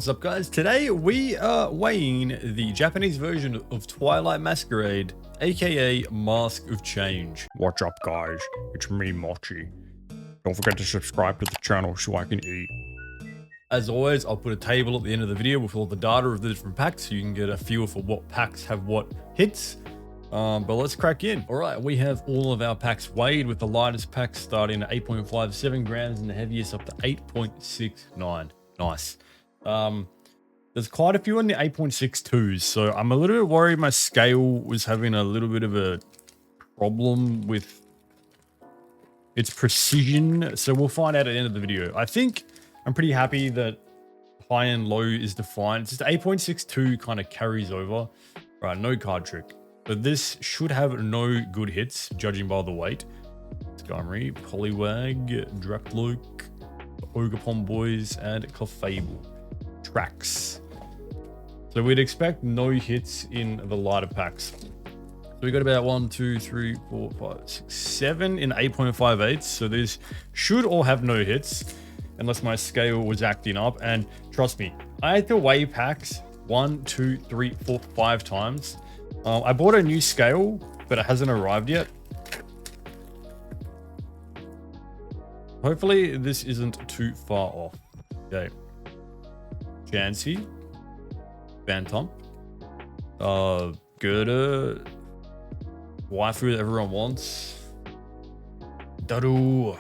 What's up, guys? Today we are weighing the Japanese version of Twilight Masquerade, aka Mask of Change. What's up, guys? It's me, Mochi. Don't forget to subscribe to the channel so I can eat. As always, I'll put a table at the end of the video with all the data of the different packs so you can get a feel for what packs have what hits. But let's crack in. All right, we have all of our packs weighed, with the lightest pack starting at 8.57 grams and the heaviest up to 8.69. Nice. There's quite a few in the 8.62s, so I'm a little bit worried my scale was having a little bit of a problem with its precision, so we'll find out at the end of the video. I think I'm pretty happy that high and low is defined. It's just 8.62 kind of carries over. Right, no card trick. But this should have no good hits, judging by the weight. Skarmory, Poliwag, Drakloak, Ogapon Boys, and Clefable. Tracks. So we'd expect no hits in the lighter packs. So we got about 1, 2, 3, 4, 5, 6, 7 in 8.58. So these should all have no hits, unless my scale was acting up. And trust me, I had to weigh packs 1, 2, 3, 4, 5 times. I bought a new scale, but it hasn't arrived yet. Hopefully this isn't too far off. Okay. Chansey, Phantom, Gerda, Waifu that everyone wants, Daru.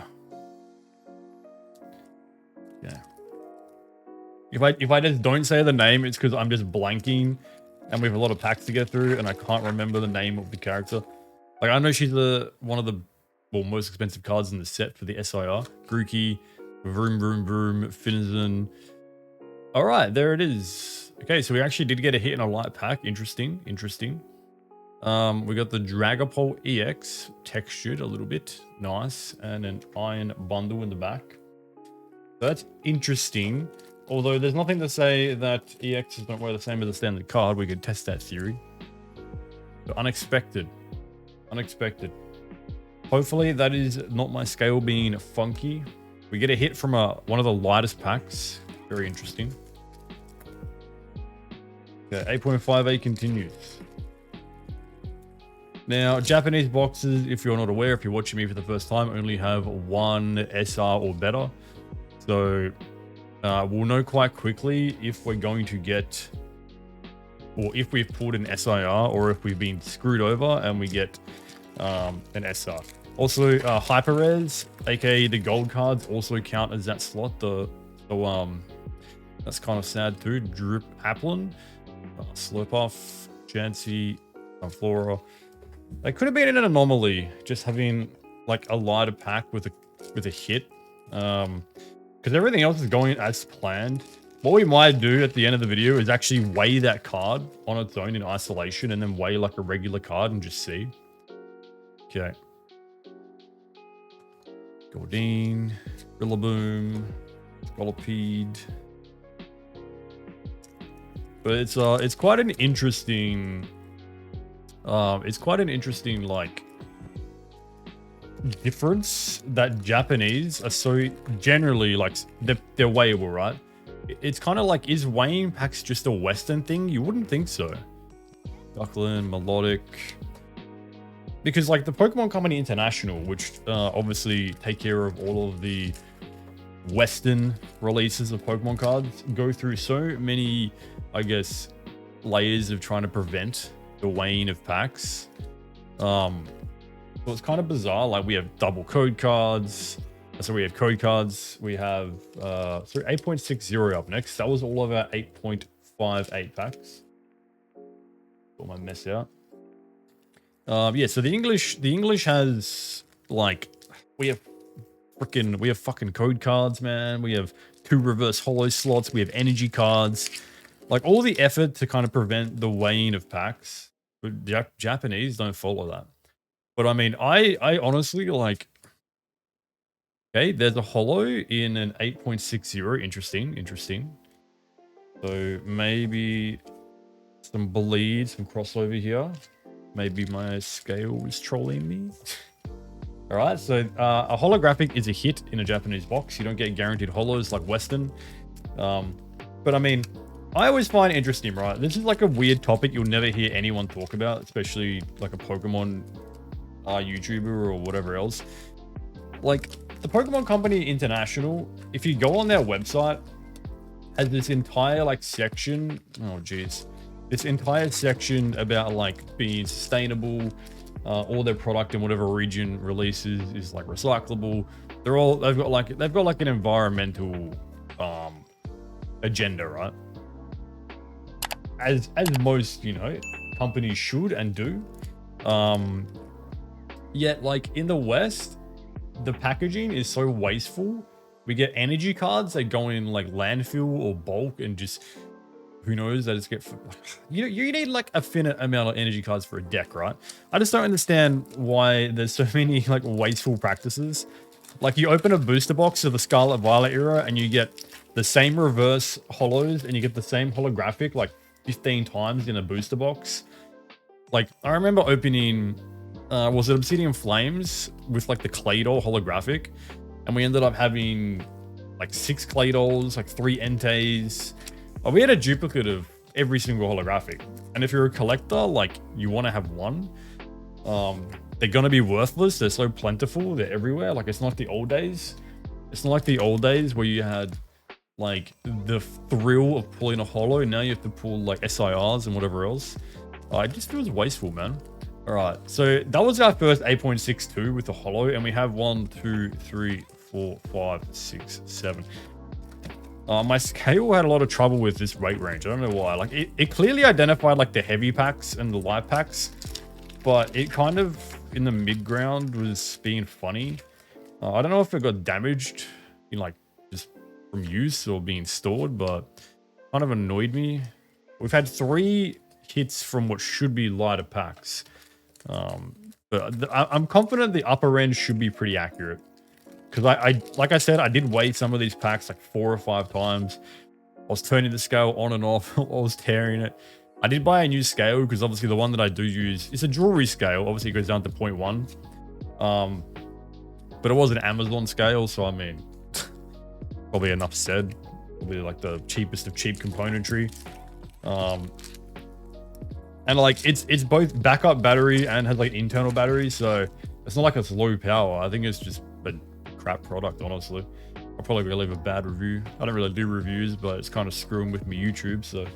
Yeah. If I just don't say the name, it's because I'm just blanking, and we have a lot of packs to get through, and I can't remember the name of the character. Like, I know she's one of the most expensive cards in the set for the SIR. Grookey, Vroom Vroom Vroom, Finizen. All right, there it is. Okay, so we actually did get a hit in a light pack. Interesting, interesting. We got the Dragapult EX, textured a little bit. Nice. And an Iron Bundle in the back. So that's interesting. Although there's nothing to say that EXs don't wear the same as a standard card. We could test that theory. So unexpected. Unexpected. Hopefully that is not my scale being funky. We get a hit from one of the lightest packs. Very interesting. Okay, 8.58 continues. Now, Japanese boxes, if you're not aware, if you're watching me for the first time, only have one SR or better. So we'll know quite quickly if we're going to get, or if we've pulled an SIR, or if we've been screwed over and we get an SR. Also, Hyper Rares, aka the gold cards, also count as that slot. That's kind of sad too. Drip Applin, Slurpuff, Chansey, Flora. They could have been an anomaly, just having like a lighter pack with a hit, because everything else is going as planned. What we might do at the end of the video is actually weigh that card on its own in isolation, and then weigh like a regular card and just see. Okay. Gordine, Rillaboom, Scolipede. But it's quite an interesting like difference that Japanese are so generally like they're weighable, right? It's kind of like, is weighing packs just a Western thing? You wouldn't think so. Duckland, Melodic. Because like the Pokemon Company International, which obviously take care of all of the Western releases of Pokemon cards, go through so many, I guess, layers of trying to prevent the weighing of packs. So it's kind of bizarre. Like, we have double code cards. So we have code cards. We have 8.60 up next. That was all of our 8.58 packs. Put my mess out. Yeah, so the English has like, we have fucking code cards, man. We have 2 reverse holo slots. We have energy cards. Like, all the effort to kind of prevent the weighing of packs. But Japanese don't follow that. But I mean, I honestly like. Okay, there's a holo in an 8.60. Interesting. So maybe some bleed, some crossover here. Maybe my scale is trolling me. All right, so a holographic is a hit in a Japanese box. You don't get guaranteed holos like Western. But I mean, I always find it interesting, right? This is like a weird topic you'll never hear anyone talk about, especially like a Pokemon YouTuber or whatever else. Like the Pokemon Company International, if you go on their website, has this entire like section. Oh geez, this entire section about like being sustainable. All their product in whatever region releases is like recyclable. They've got like an environmental agenda, right? As most, you know, companies should and do. Yet like in the West, the packaging is so wasteful. We get energy cards that go in like landfill or bulk and just who knows, that just get you need like a finite amount of energy cards for a deck, right? I just don't understand why there's so many like wasteful practices. Like you open a booster box of the Scarlet Violet era and you get the same reverse holos and you get the same holographic like 15 times in a booster box. Like I remember opening was it Obsidian Flames with like the Claydol holographic, and we ended up having like 6 Claydols, like 3 Entei. Oh, we had a duplicate of every single holographic, and if you're a collector, like you want to have one. They're gonna be worthless. They're so plentiful. They're everywhere. Like it's not the old days. It's not like the old days where you had like the thrill of pulling a holo. Now you have to pull like SIRs and whatever else. It just feels wasteful, man. All right, so that was our first 8.62 with the holo, and we have 1, 2, 3, 4, 5, 6, 7. My scale had a lot of trouble with this weight range. I don't know why. Like it clearly identified like the heavy packs and the light packs, but it kind of in the mid ground was being funny. I don't know if it got damaged in like just from use or being stored, but kind of annoyed me. We've had 3 hits from what should be lighter packs. But I'm confident the upper end should be pretty accurate. Because I like I said, I did weigh some of these packs like 4 or 5 times. I was turning the scale on and off. I was tearing it. I did buy a new scale because obviously the one that I do use is a jewelry scale. Obviously it goes down to 0.1. But it was an Amazon scale, so I mean, probably enough said. Probably like the cheapest of cheap componentry. And like it's both backup battery and has like internal battery, so it's not like it's low power. I think it's just a crap product, honestly. I'll probably leave a bad review. I don't really do reviews, but it's kind of screwing with me YouTube, so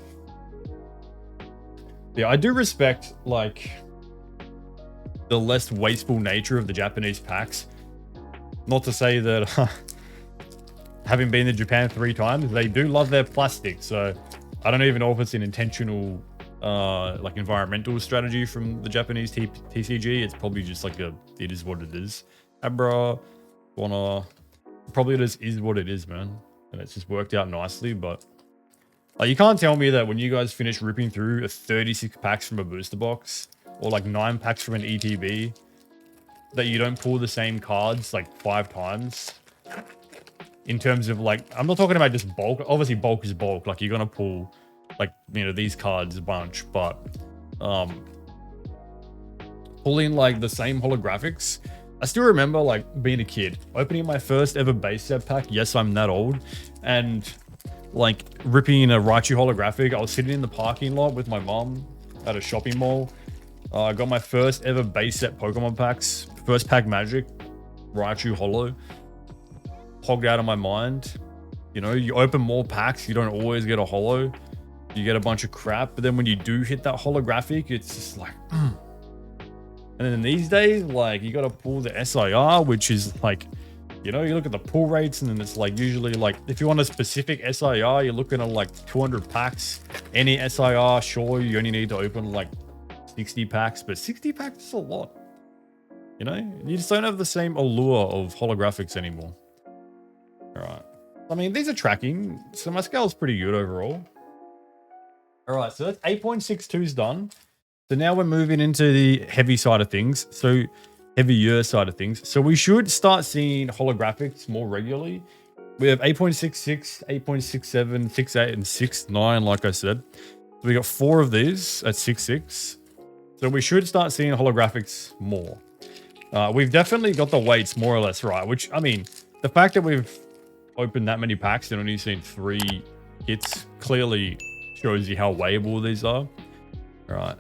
yeah, I do respect like the less wasteful nature of the Japanese packs. Not to say that having been to Japan 3 times, they do love their plastic, so I don't even know if it's an intentional like environmental strategy from the Japanese TCG. It's probably just like it is what it is. Abra, probably it is what it is, man. And it's just worked out nicely, but like, you can't tell me that when you guys finish ripping through 36 packs from a booster box or like 9 packs from an ETB that you don't pull the same cards like 5 times. In terms of like, I'm not talking about just bulk. Obviously bulk is bulk. Like you're going to pull like, you know, these cards a bunch, but pulling like the same holographics. I still remember like being a kid, opening my first ever base set pack. Yes, I'm that old. And like ripping a Raichu holographic. I was sitting in the parking lot with my mom at a shopping mall. I got my first ever base set Pokemon packs. First pack Magic, Raichu holo. Hogged out of my mind. You know, you open more packs, you don't always get a holo. You get a bunch of crap, but then when you do hit that holographic, it's just like, And then these days, like you got to pull the SIR, which is like, you know, you look at the pull rates, and then it's like usually like if you want a specific SIR, you're looking at like 200 packs. Any SIR, sure, you only need to open like 60 packs, but 60 packs is a lot. You know, you just don't have the same allure of holographics anymore. All right. I mean, these are tracking, so my scale is pretty good overall. All right, so that's 8.62's done. So now we're moving into the heavy side of things. So heavier side of things. So we should start seeing holographics more regularly. We have 8.66, 8.67, 6.8, and 6.9, like I said. So we got 4 of these at 6.6. So we should start seeing holographics more. We've definitely got the weights more or less right, which, I mean, the fact that we've opened that many packs and only seen 3 hits clearly shows you how weighable these are. All right,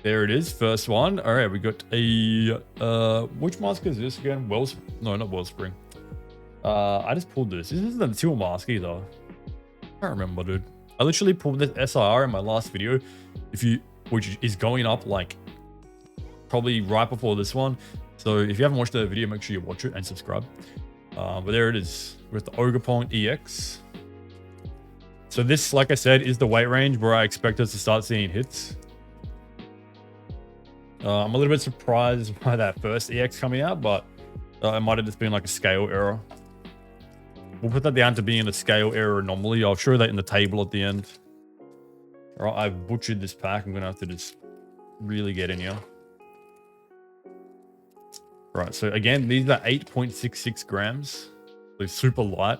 there it is, first one. All right, we got a which mask is this again? No, not Wellspring. I just pulled this. This isn't the Teal mask either. I can't remember, dude. I literally pulled this SIR in my last video, which is going up like probably right before this one. So if you haven't watched the video, make sure you watch it and subscribe. But there it is with the Ogerpong EX. So this, like I said, is the weight range where I expect us to start seeing hits. I'm a little bit surprised by that first EX coming out, but it might have just been like a scale error. We'll put that down to being a scale error anomaly. I'll show that in the table at the end. All right, I've butchered this pack. I'm going to have to just really get in here. Right, so again, these are 8.66 grams. They're super light.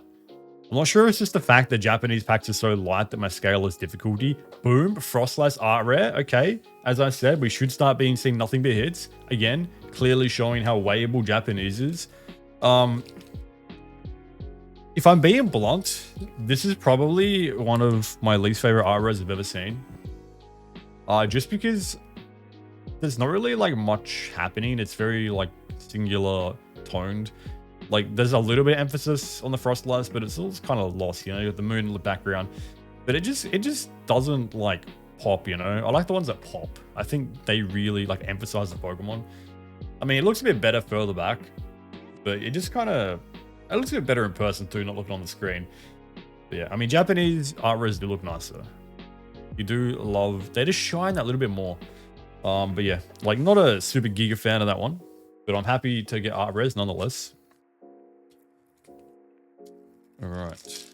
I'm not sure if it's just the fact that Japanese packs are so light that my scale is difficulty. Boom, Frostlass Art Rare. Okay, as I said, we should start seeing nothing but hits. Again, clearly showing how weighable Japanese is. If I'm being blunt, this is probably one of my least favorite art rares I've ever seen. Just because there's not really like much happening. It's very like singular toned. Like there's a little bit of emphasis on the Frostlass, but it's all kind of lost, you know, you got the moon in the background. But it just doesn't like pop, you know. I like the ones that pop. I think they really like emphasize the Pokemon. I mean, it looks a bit better further back, but it just kind of, it looks a bit better in person too, not looking on the screen. But yeah, I mean, Japanese art rares do look nicer. You do love, they just shine that little bit more. But yeah, like not a super giga fan of that one, but I'm happy to get art rares nonetheless. All right.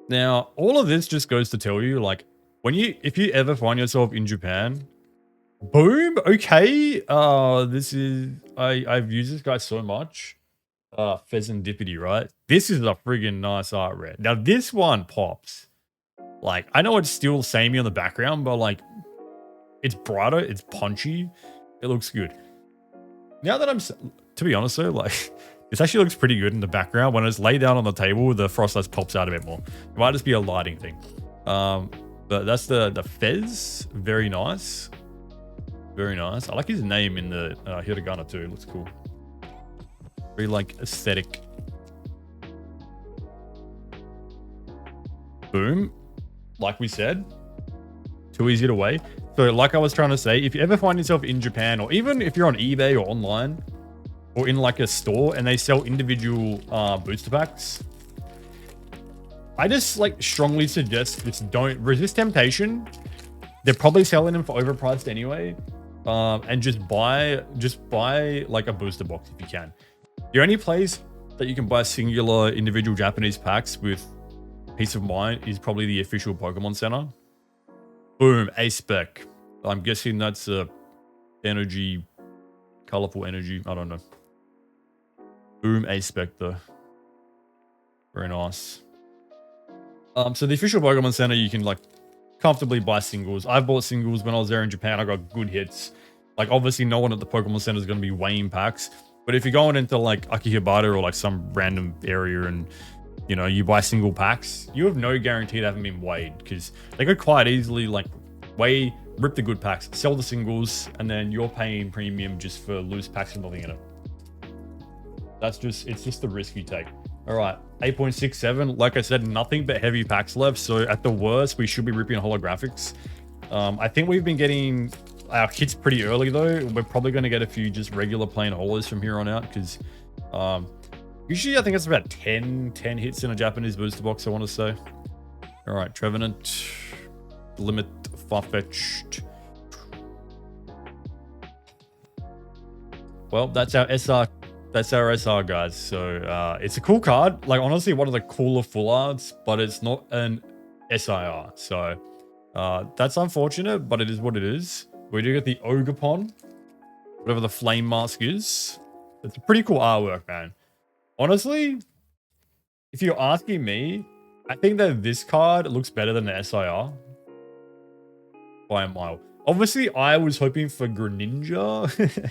Now, all of this just goes to tell you, like, if you ever find yourself in Japan, boom, okay. I've used this guy so much. Pheasantipity, right? This is a friggin' nice art rare. Now, this one pops. Like, I know it's still samey on the background, but like, it's brighter, it's punchy, it looks good. Now that to be honest though, like, this actually looks pretty good in the background. When it's laid down on the table, the Frostlass pops out a bit more. It might just be a lighting thing. But that's the Fez. Very nice. Very nice. I like his name in the hiragana too. It looks cool. Very like aesthetic. Boom. Like we said, too easy to weigh. So like I was trying to say, if you ever find yourself in Japan, or even if you're on eBay or online, or in like a store and they sell individual booster packs, I just like strongly suggest just don't resist temptation. They're probably selling them for overpriced anyway. And just buy like a booster box if you can. The only place that you can buy singular individual Japanese packs with peace of mind is probably the official Pokemon Center. Boom, A-Spec. I'm guessing that's a energy, colorful energy. I don't know. Boom, A-Spec though. Very nice. So the official Pokemon Center, you can like comfortably buy singles. I've bought singles when I was there in Japan. I got good hits. Like obviously no one at the Pokemon Center is going to be weighing packs. But if you're going into like Akihabara or like some random area and you know, you buy single packs, you have no guarantee they haven't been weighed because they could quite easily like rip the good packs, sell the singles, and then you're paying premium just for loose packs with nothing in it. It's just the risk you take. All right, 8.67. Like I said, nothing but heavy packs left. So at the worst, we should be ripping holographics. I think we've been getting our hits pretty early though. We're probably going to get a few just regular plain holos from here on out because usually I think it's about 10 hits in a Japanese booster box, I want to say. All right, Trevenant, Limit, Farfetch'd. Well, that's our SR. That's our SR, guys. So it's a cool card. Like honestly, one of the cooler full arts, but it's not an SIR. So that's unfortunate, but it is what it is. We do get the Ogerpon, whatever the flame mask is. It's a pretty cool artwork, man. Honestly, if you're asking me, I think that this card looks better than the SIR by a mile. Obviously, I was hoping for Greninja.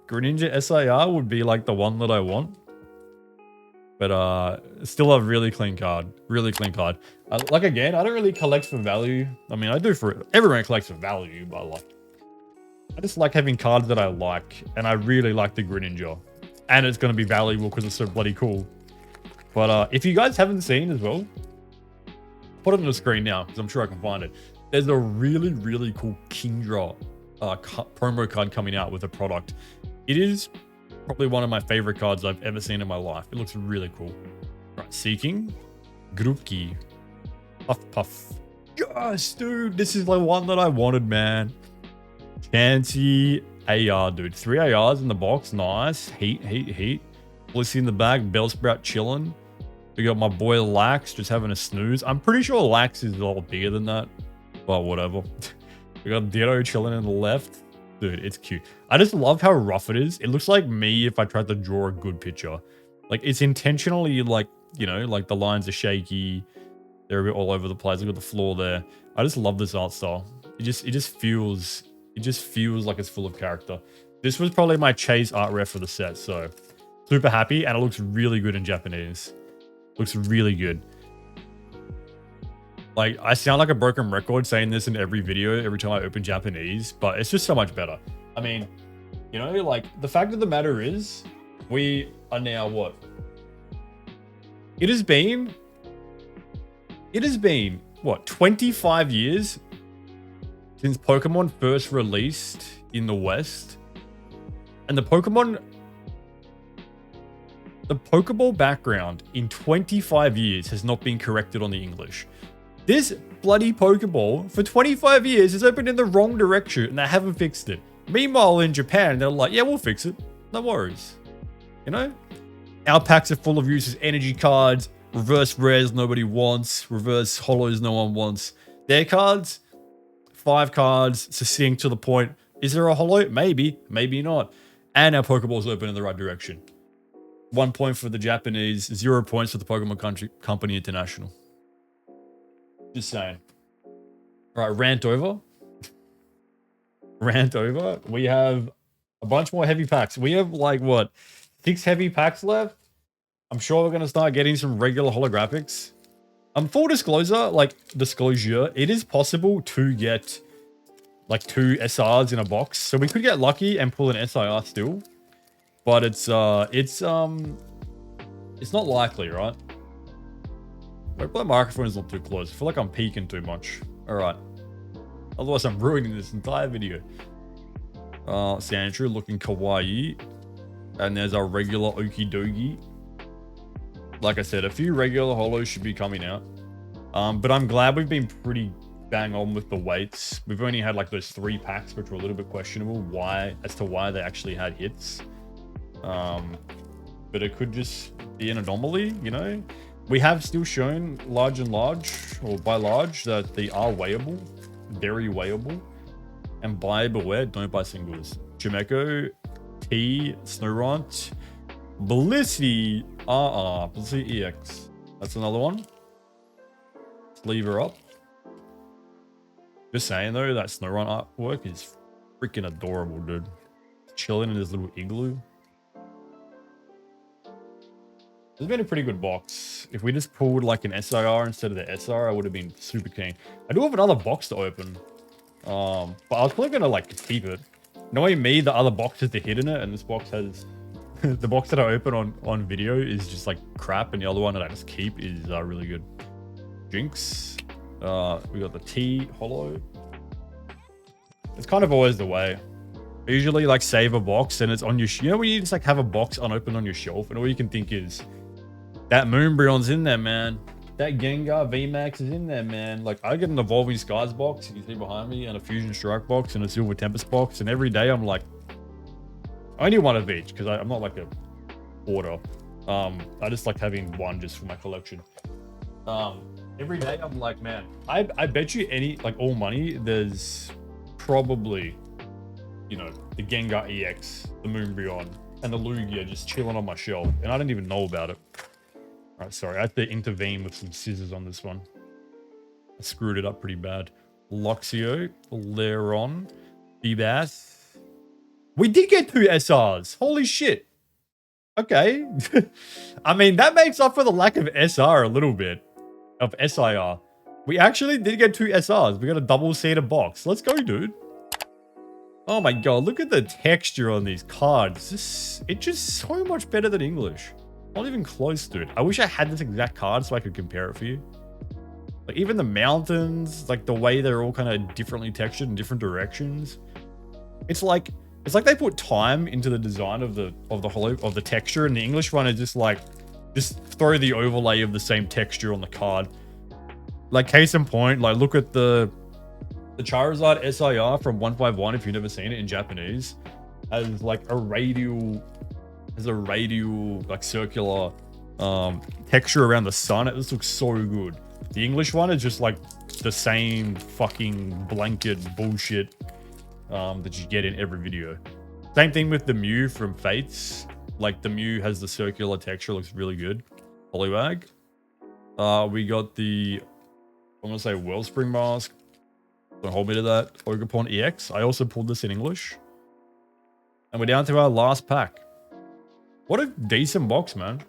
Greninja SIR would be like the one that I want. But still a really clean card. Really clean card. Like again, I don't really collect for value. I mean, I do for everyone collects for value, but like I just like having cards that I like, and I really like the Greninja. And it's gonna be valuable because it's so bloody cool. But if you guys haven't seen as well, put it on the screen now because I'm sure I can find it. There's a really, really cool Kingdra promo card coming out with a product. It is probably one of my favorite cards I've ever seen in my life. It looks really cool. Right, Seeking, Grookey, Puff Puff. Yes, dude, this is the one that I wanted, man. Fancy AR, dude. 3 ARs in the box, nice. Heat. Blissey in the bag, Bellsprout chilling. We got my boy Lax just having a snooze. I'm pretty sure Lax is a lot bigger than that, but whatever. We got Ditto chilling in the left. Dude, it's cute. I just love how rough it is. It looks like me if I tried to draw a good picture. Like, it's intentionally, like, you know, like the lines are shaky. They're a bit all over the place. Look at the floor there. I just love this art style. It just feels like it's full of character. This was probably my chase art ref for the set, so super happy, and it looks really good in Japanese. Looks really good. Like, I sound like a broken record saying this in every video, every time I open Japanese, but it's just so much better. I mean, you know, like, the fact of the matter is, we are now what? It has been, what, 25 years since Pokemon first released in the West? And the Pokeball background in 25 years has not been corrected on the English. This bloody Pokeball for 25 years has opened in the wrong direction and they haven't fixed it. Meanwhile, in Japan, they're like, yeah, we'll fix it. No worries. You know? Our packs are full of uses energy cards, reverse rares nobody wants, reverse hollows no one wants. Their cards, 5 cards, succinct to the point. Is there a hollow? Maybe, maybe not. And our Pokeball's open in the right direction. 1 point for the Japanese, 0 points for the Pokemon Company International. Just saying. All right, rant over. Rant over. We have a bunch more heavy packs. We have like, what, 6 heavy packs left? I'm sure we're going to start getting some regular holographics. Full disclosure, it is possible to get like 2 SRs in a box. So we could get lucky and pull an SIR still. But it's not likely, right? Hope my microphone is not too close. I feel like I'm peeking too much. All right. Otherwise, I'm ruining this entire video. Sandshrew looking kawaii. And there's our regular Okie Dokie. Like I said, a few regular holos should be coming out. But I'm glad we've been pretty bang on with the weights. We've only had like those 3 packs, which were a little bit questionable as to why they actually had hits. But it could just be an anomaly, you know? We have still shown large, or by large, that they are weighable, very weighable. And buy beware, don't buy singles. Chimeco, T, Snorunt, Blissey, Blissey EX. That's another one. Let's leave her up. Just saying though, that Snorunt artwork is freaking adorable, dude. Chilling in his little igloo. It's been a pretty good box. If we just pulled like an SIR instead of the SR, I would have been super keen. I do have another box to open. But I was probably gonna like keep it. Knowing me, the other box has the hit in it, and this box has the box that I open on video is just like crap, and the other one that I just keep is really good. Jinx. We got the T hollow. It's kind of always the way. I usually like save a box and it's on your, you know, when you just like have a box unopened on your shelf and all you can think is that Moonbreon's in there, man. That Gengar VMAX is in there, man. Like, I get an Evolving Skies box, you can see behind me, and a Fusion Strike box, and a Silver Tempest box, and every day I'm like, I only one of each, because I'm not like a hoarder. I just like having one just for my collection. Every day I'm like, man, I bet you all money, there's probably, you know, the Gengar EX, the Moonbreon, and the Lugia just chilling on my shelf, and I didn't even know about it. All right, sorry, I had to intervene with some scissors on this one. I screwed it up pretty bad. Luxio, Leron, Bebass, We did get 2 SRs. Holy shit. Okay. I mean, that makes up for the lack of SR a little bit. Of SIR. We actually did get 2 SRs. We got a double-seater box. Let's go, dude. Oh my god, look at the texture on these cards. It's just so much better than English. Not even close, dude. I wish I had this exact card so I could compare it for you. Like, even the mountains, like the way they're all kind of differently textured in different directions. It's like they put time into the design of the texture, and the English one is just like, just throw the overlay of the same texture on the card. Like, case in point, like, look at the Charizard SIR from 151, if you've never seen it in Japanese, has like a radial, like circular texture around the sun. This looks so good. The English one is just like the same fucking blanket bullshit that you get in every video. Same thing with the Mew from Fates. Like, the Mew has the circular texture, looks really good. Poliwag. We got the, I'm gonna say Wellspring Mask. Don't hold me to that. Ogerpon EX. I also pulled this in English. And we're down to our last pack. What a decent box, man.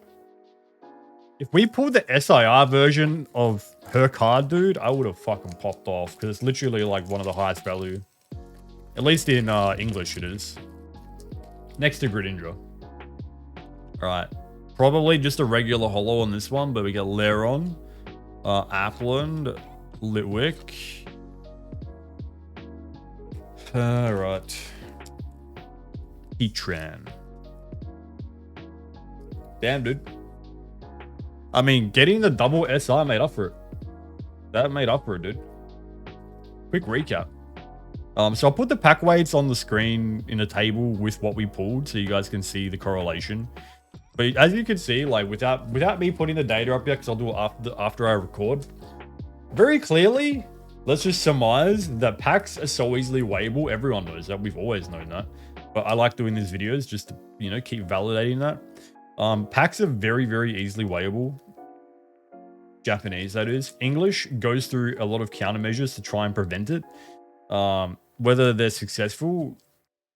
If we pulled the SIR version of her card, dude, I would have fucking popped off. Because it's literally like one of the highest value. At least in English it is. Next to Greninja. Alright. Probably just a regular holo on this one, but we got Leron, Appland, Litwick. Alright. Heatran. Damn, dude. I mean, getting the double SI made up for it. That made up for it, dude. Quick recap. So I'll put the pack weights on the screen in a table with what we pulled so you guys can see the correlation. But as you can see, like, without me putting the data up yet, because I'll do it after I record, very clearly, let's just surmise that packs are so easily weighable. Everyone knows that. We've always known that. But I like doing these videos just to, you know, keep validating that. Packs are very, very easily weighable. Japanese, that is. English goes through a lot of countermeasures to try and prevent it. Whether they're successful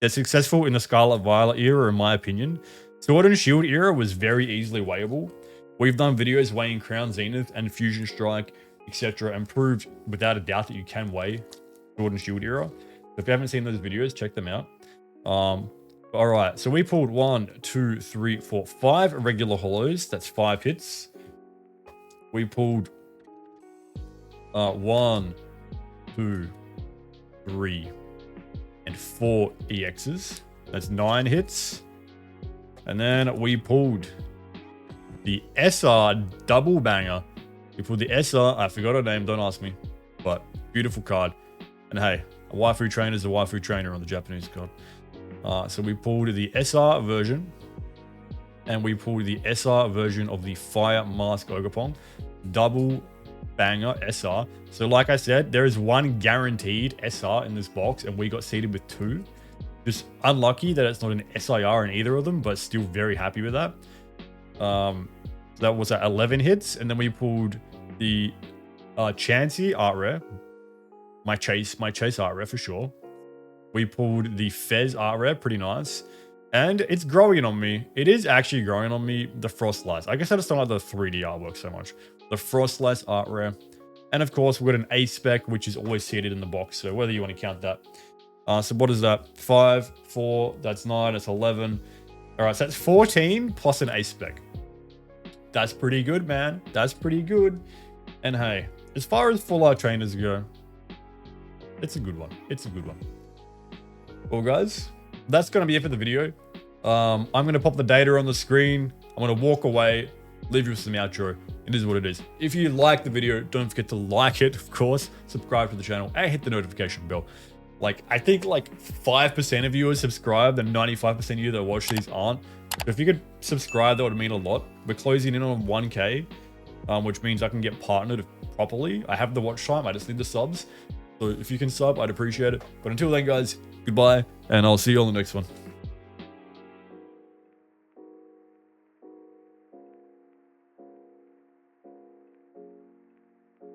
in the Scarlet Violet era, in my opinion. Sword and Shield era was very easily weighable. We've done videos weighing Crown Zenith and Fusion Strike, etc., and proved without a doubt that you can weigh Sword and Shield era. If you haven't seen those videos, check them out. All right, so we pulled 1, 2, 3, 4, 5 regular holos. That's 5 hits. We pulled 1, 2, 3, and 4 EXs. That's 9 hits. And then we pulled the SR double banger. We pulled the SR. I forgot her name. Don't ask me. But beautiful card. And hey, a waifu trainer is a waifu trainer on the Japanese card. So we pulled the SR version. And we pulled the SR version of the Fire Mask Ogerpon. Double banger SR. So like I said, there is one guaranteed SR in this box, and we got seeded with 2. Just unlucky that it's not an SIR in either of them, but still very happy with that. So that was at 11 hits, and then we pulled the Chansey art rare. My chase art rare for sure. We pulled the Fez art rare, pretty nice. And it's growing on me. It is actually growing on me, the Frostlass. I guess I just don't like the 3D artwork so much. The Frostlass art rare. And of course, we got an A spec, which is always seated in the box. So whether you want to count that. So what is that? 5, 4, that's 9, that's 11. All right, so that's 14 plus an A spec. That's pretty good, man. That's pretty good. And hey, as far as full art trainers go, it's a good one. It's a good one. Well, guys, that's going to be it for the video. I'm going to pop the data on the screen. I'm going to walk away, leave you with some outro. It is what it is. If you like the video, don't forget to like it, of course. Subscribe to the channel and hit the notification bell. Like, I think like 5% of you are subscribed and 95% of you that watch these aren't. But if you could subscribe, that would mean a lot. We're closing in on 1K, which means I can get partnered properly. I have the watch time. I just need the subs. So if you can sub, I'd appreciate it. But until then, guys, goodbye, and I'll see you on the next one.